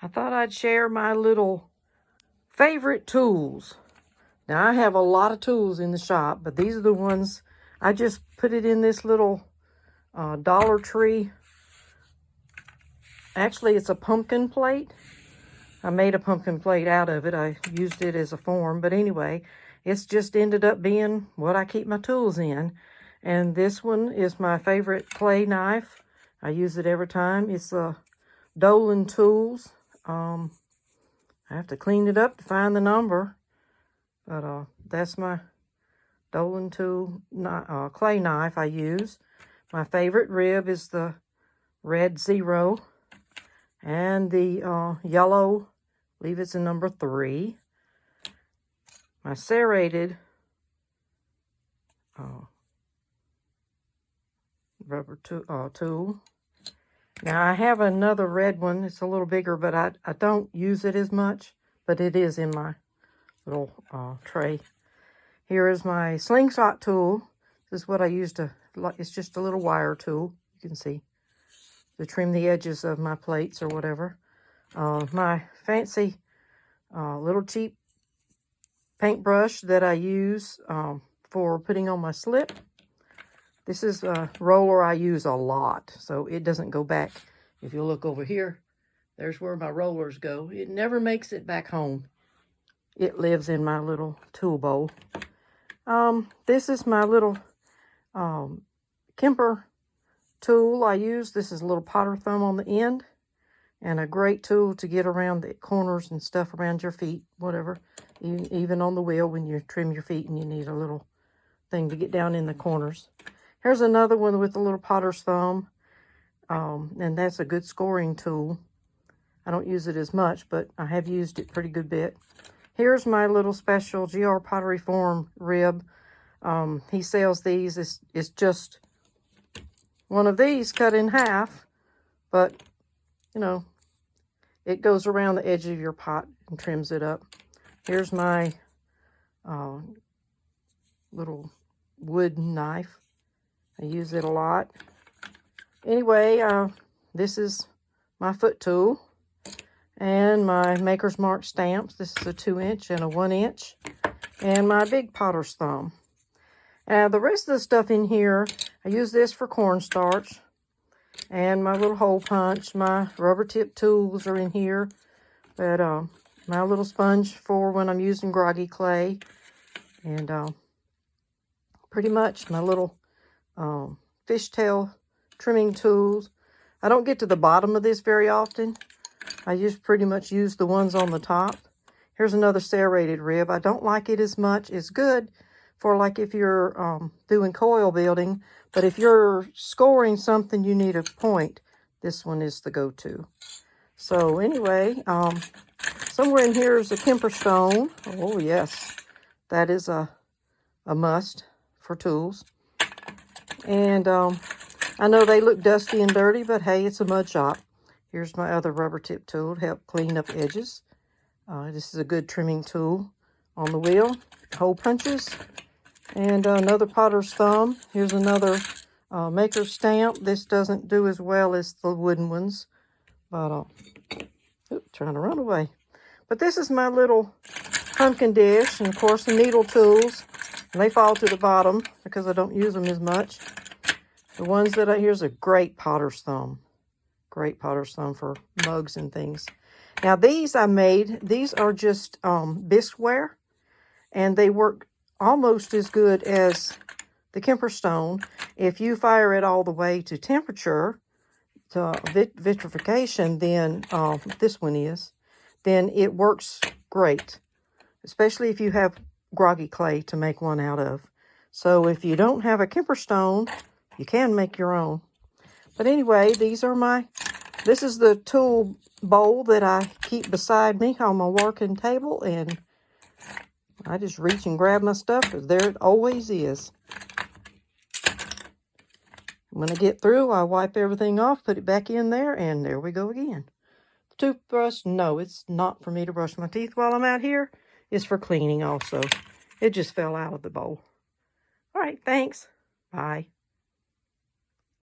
I thought I'd share my little favorite tools. Now, I have a lot of tools in the shop, but these are the ones I just put it in this little Dollar Tree. Actually, it's a pumpkin plate. I made a pumpkin plate out of it. I used it as a form, but anyway, it's just ended up being what I keep my tools in. And this one is my favorite clay knife. I use it every time. It's a Dolan Tools. I have to clean it up to find the number, but that's my Dolan Tool clay knife I use. My favorite rib is the red 0, and the yellow, I believe it's a number 3. My serrated rubber tool. Now, I have another red one. It's a little bigger, but I don't use it as much, but it is in my little tray. Here is my slingshot tool. This is what I use to, it's just a little wire tool, you can see, to trim the edges of my plates or whatever. My fancy little cheap paintbrush that I use for putting on my slip. This is a roller I use a lot, so it doesn't go back. If you look over here, there's where my rollers go. It never makes it back home. It lives in my little tool bowl. This is my little Kemper tool I use. This is a little potter thumb on the end, and a great tool to get around the corners and stuff around your feet, whatever. Even on the wheel when you trim your feet and you need a little thing to get down in the corners. Here's another one with a little potter's thumb, and that's a good scoring tool. I don't use it as much, but I have used it pretty good bit. Here's my little special GR Pottery Form rib. He sells these. It's just one of these cut in half, but, you know, it goes around the edge of your pot and trims it up. Here's my little wood knife. I use it a lot. Anyway, this is my foot tool and my Maker's Mark stamps. This is a 2-inch and a 1-inch, and my big potter's thumb. The rest of the stuff in here, I use this for cornstarch, and my little hole punch. My rubber tip tools are in here, but my little sponge for when I'm using groggy clay, and pretty much my little fishtail trimming tools. I don't get to the bottom of this very often. I just pretty much use the ones on the top. Here's another serrated rib. I don't like it as much. It's good for like if you're doing coil building, but if you're scoring something you need a point, this one is the go-to. So anyway, somewhere in here is a Kemper stone. Oh yes, that is a must for tools. And I know they look dusty and dirty, but hey, it's a mud shop. Here's my other rubber tip tool to help clean up edges. This is a good trimming tool on the wheel. Hole punches. And another potter's thumb. Here's another maker's stamp. This doesn't do as well as the wooden ones. But, trying to run away. But this is my little pumpkin dish. And, of course, the needle tools. And they fall to the bottom because I don't use them as much. The ones that here's a great potter's thumb. Great potter's thumb for mugs and things. Now, these I made. These are just bisqueware. And they work almost as good as the Kemper stone. If you fire it all the way to temperature, to vitrification, then this one is, then it works great. Especially if you have groggy clay to make one out of. So if you don't have a Kemper stone, you can make your own. But anyway, these are this is the tool bowl that I keep beside me on my working table, and I just reach and grab my stuff, because there it always is. When I get through, I wipe everything off, put it back in there, and there we go again. The toothbrush, no, it's not for me to brush my teeth while I'm out here. It's for cleaning also. It just fell out of the bowl. All right, thanks. Bye.